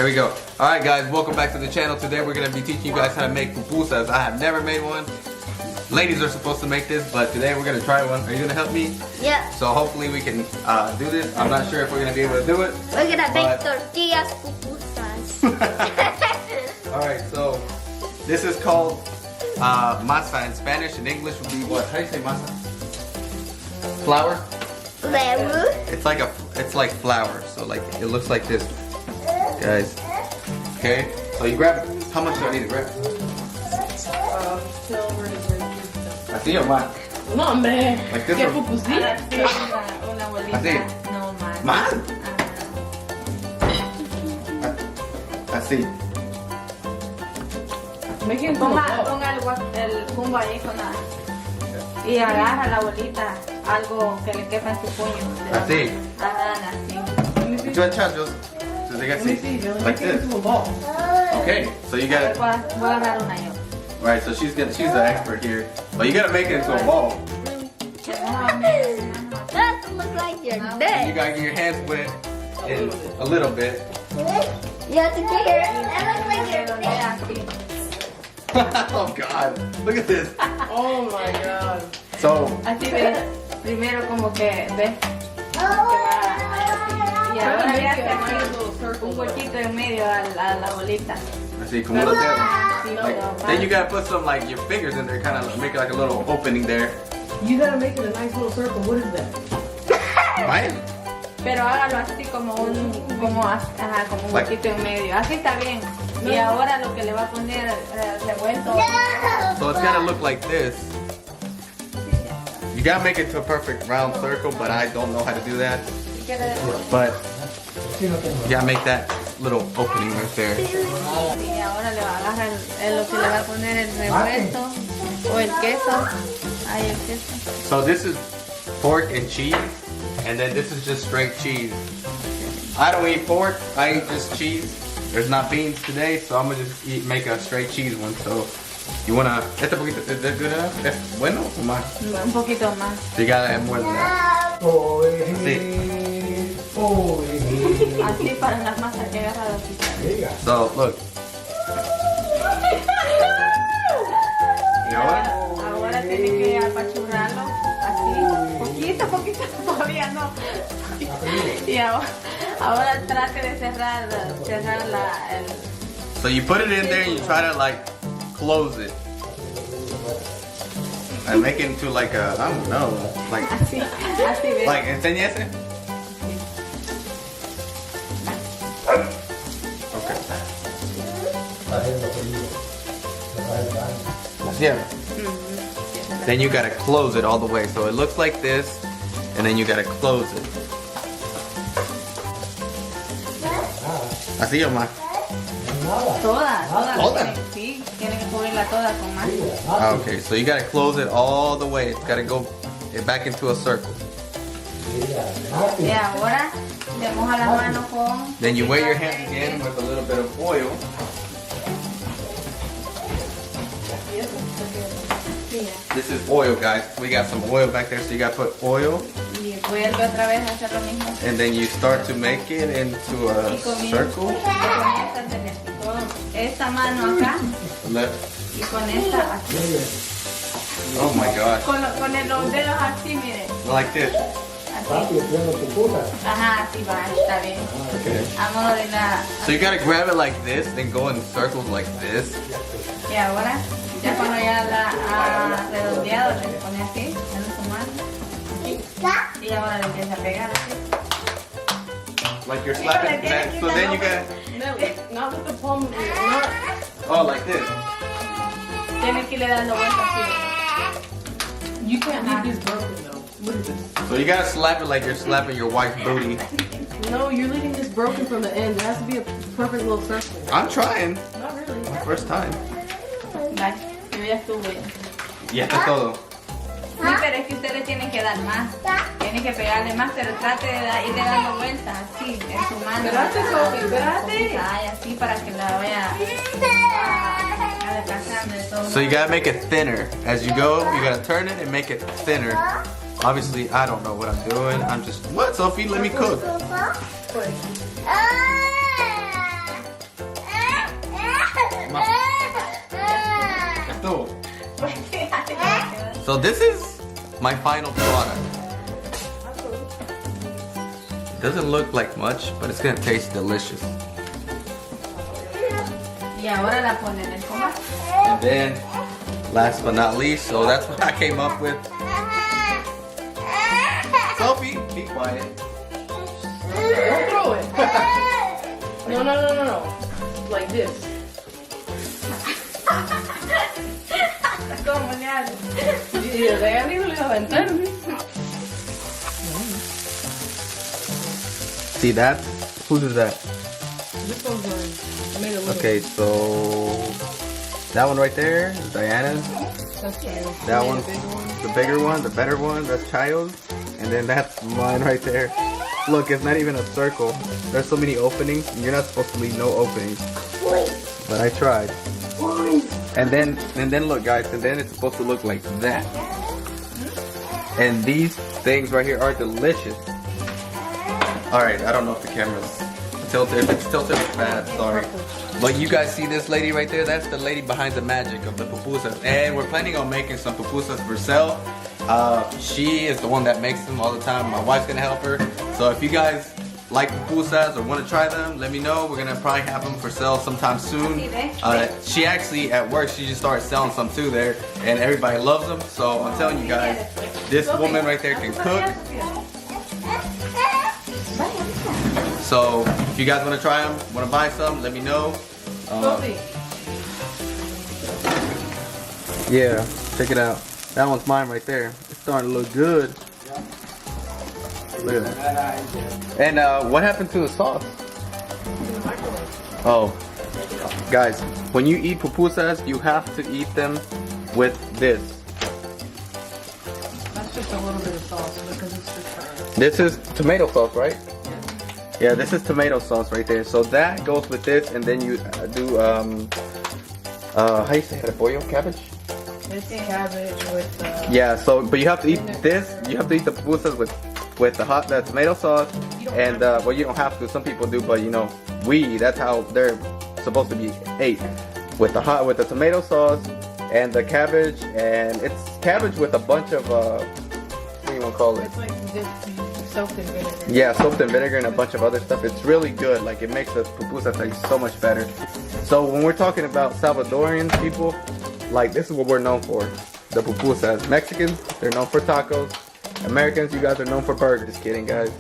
Here we go. Alright guys, welcome back to the channel. Today we're going to be teaching you guys how to make pupusas. I have never made one. Ladies are supposed to make this, but today we're going to try one. Are you going to help me? Yeah. So hopefully we can do this. I'm not sure if we're going to be able to do it. We're going to make tortillas pupusas. Alright, so this is called masa in Spanish. In English would be what? How do you say masa? Flour? Flour? It's like flour. So like it looks like this. Guys, okay, so you grab it. How much do I need to grab? Así o más? No, hombre. Like this ¿Qué or- pupusita? Una bolita. Así. No más. ¿Más? Así. Me quieren como Ponga el jumbo ahí con la... Y agarra la bolita, algo que le quepa en su puño. Así. Ajá, así. Do I touch those? So they got like this. Okay, so you gotta. Voy a agarrar una yo. Right, so she's the expert here, but you gotta make it into a ball. That looks like your You dick. gotta get your hands wet in a little bit. You have to get your... That looks like your dick. Oh God, look at this. Oh my God. So Así ves. Primero como que ves. Y ahora le hace aquí un huequito en medio a la bolita. así como los dedos. Sí, Like, pero then you gotta put some like your fingers in there, kind of make like a little opening there. You gotta make it a nice little circle. What is that? Right? Pero hágalo así como un huequito en medio. Así está bien. Y ahora lo que le va a poner revuelto. So it's gotta look like this. You gotta make it to a perfect round circle, but I don't know how to do that. But you gotta make that little opening right there. Y ahora le va a agarrar lo que le va a poner el revuelto o el queso. Ahí el queso. So this is pork and cheese, and then this is just straight cheese. I don't eat pork, I eat just cheese. There's not beans today, so I'm gonna just make a straight cheese one. So you wanna, este poquito, is that good enough? ¿Es bueno o más? Un poquito más. So you gotta add more than that. Así. Así para las masas que agarra aquí. So look. ¿Y ahora? Ahora tiene que apachurrarlo así. Poquito, todavía no. Y ahora trate de cerrar el... So you put it in there and you try to like close it. And make it into like a, I don't know, like, Así ves. like, enseña ese. Okay. Yeah. Then you gotta close it all the way. So it looks like this, and then you gotta close it. Así o más. Toda. ¿Toda? Sí, tiene que cubrirla toda con más. Okay, so you gotta close it all the way. It's gotta go back into a circle. Y ahora le moja la mano con... Then you wet your hands again with a little bit of oil. This is oil, guys. We got some oil back there, so you gotta put oil. Y vuelve otra vez a hacer lo mismo. And then you start to make it into a circle. Con esta mano acá Left. y con esta así. Oh my gosh. Con los dedos así, mire. Like this. Así. Ajá, así va, está bien. Okay. A modo de la... So you gotta grab it like this and go in circles like this. Y ahora, ya cuando ya la ha redondeado, le pone así, en su mano. Y ahora le empieza a pegar así. Like you're slapping that. So then you gotta, No, not with the palm of your hand. oh, like this. Tiene que irle dando vueltas así. You can't leave this broken though. What is this? So you gotta slap it like you're slapping your wife's booty. No, you're leaving this broken from the end. It has to be a perfect little circle. I'm trying. Not really. First time. Vale, yo ya estuve. Ya está todo. Sí, pero es que ustedes tienen que dar más. Tienen que pegarle más, pero trate de irle dando vueltas así, en su mano. Espérate, Sofi, espérate. Ay, así para que la vaya a descansar de todo. So you gotta make it thinner. As you go, you gotta turn it and make it thinner. Obviously, I don't know what I'm doing. I'm just, what, Sophie? Let me cook. So this is my final product. Doesn't look like much, but it's gonna taste delicious. Y ahora la ponen en el comal. And then, last but not least, so that's what I came up with. Sophie, be quiet. Don't throw it. No. Like this. ¿Cómo le hago? Y de ahí arriba le va a aventar. See that? Whose is that? This one's mine. I made a little. Okay, so that one right there is Diana's. That's fine. That I made one's a big one. the bigger one, the better one. That's Chayo's, and then that's mine right there. Look, it's not even a circle. There's so many openings. You're not supposed to leave no openings, but I tried. And then look, guys. And then it's supposed to look like that. And these things right here are delicious. All right, I don't know if the camera's tilted. If it's tilted, it's bad. Sorry. But you guys see this lady right there? That's the lady behind the magic of the pupusas. And we're planning on making some pupusas for sale. She is the one that makes them all the time. My wife's gonna help her. So if you guys like pupusas or want to try them, let me know. We're gonna probably have them for sale sometime soon. She actually at work, she just started selling some too there, and everybody loves them. So I'm telling you guys, this woman right there can cook. So if you guys want to try them, want to buy some, let me know. Yeah, check it out. That one's mine right there. It's starting to look good. Look at that. And what happened to the sauce? Oh, guys, when you eat pupusas, you have to eat them with this. That's just a little bit of sauce because it's just her. This is tomato sauce, right? Yeah, this is tomato sauce right there. So that goes with this, and then you do how you say repollo, cabbage? It's cabbage with. Yeah. So, but you have to eat this. You have to eat the pupusas with the tomato sauce, and well, you don't have to. Some people do, but you know, that's how they're supposed to be ate with the tomato sauce and the cabbage, and it's cabbage with a bunch of what do you want to call it? It's like soaked in vinegar. Yeah, soaked in vinegar and a bunch of other stuff. It's really good. Like, it makes the pupusa taste so much better. So when we're talking about Salvadorian people, like, this is what we're known for. The pupusas. Mexicans, they're known for tacos. Americans, you guys are known for burgers. Just kidding, guys.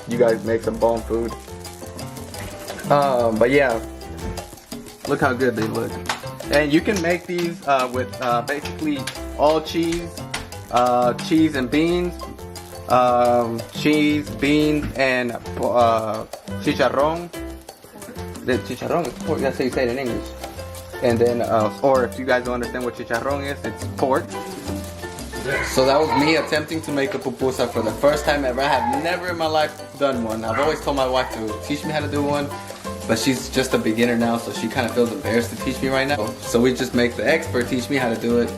You guys make some bomb food. But yeah, look how good they look. And you can make these with basically all cheese, cheese and beans. Cheese, beans, and chicharrón. The chicharrón is pork. That's how you say it in English. And then, or if you guys don't understand what chicharrón is, it's pork. So that was me attempting to make a pupusa for the first time ever. I have never in my life done one. I've always told my wife to teach me how to do one, but she's just a beginner now, so she kind of feels embarrassed to teach me right now. So we just make the expert teach me how to do it.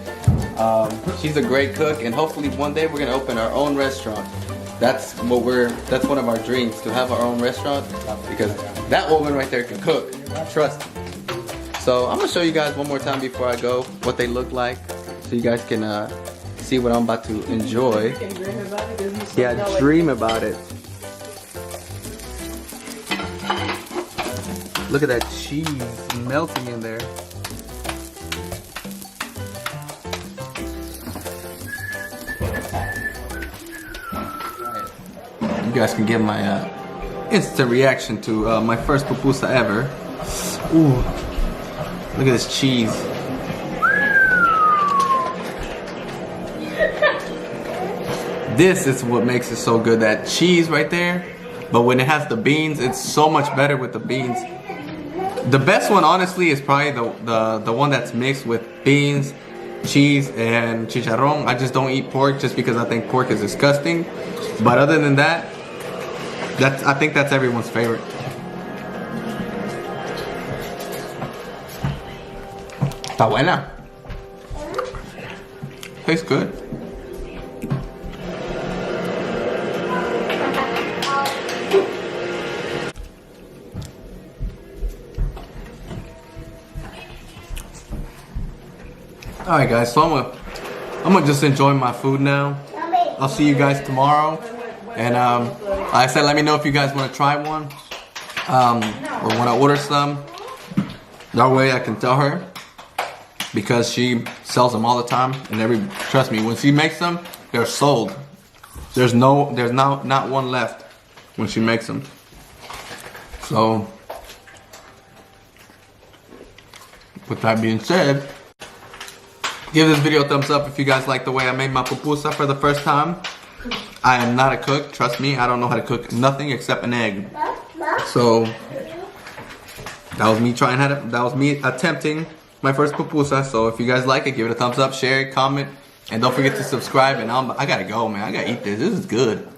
She's a great cook, and hopefully one day we're gonna open our own restaurant. That's one of our dreams, to have our own restaurant, because that woman right there can cook. Trust me. So I'm gonna show you guys one more time before I go what they look like, so you guys can see what I'm about to enjoy. Yeah, dream about it. Look at that cheese melting in there. You guys can get my instant reaction to my first pupusa ever. Ooh, look at this cheese. This is what makes it so good, that cheese right there. But when it has the beans, it's so much better with the beans. The best one, honestly, is probably the one that's mixed with beans, cheese, and chicharrón. I just don't eat pork just because I think pork is disgusting. But other than that, I think that's everyone's favorite. Está buena. Tastes good. Alright guys, so I'm gonna I'm gonna just enjoy my food now. I'll see you guys tomorrow. And like I said, let me know if you guys want to try one or want to order some. That way I can tell her, because she sells them all the time. And trust me, when she makes them, they're sold. There's not one left when she makes them. So with that being said, give this video a thumbs up if you guys like the way I made my pupusa for the first time. I am not a cook, trust me. I don't know how to cook nothing except an egg. So that was me attempting my first pupusa. So if you guys like it, give it a thumbs up, share it, comment, and don't forget to subscribe. And I gotta go, man. I gotta eat this. This is good.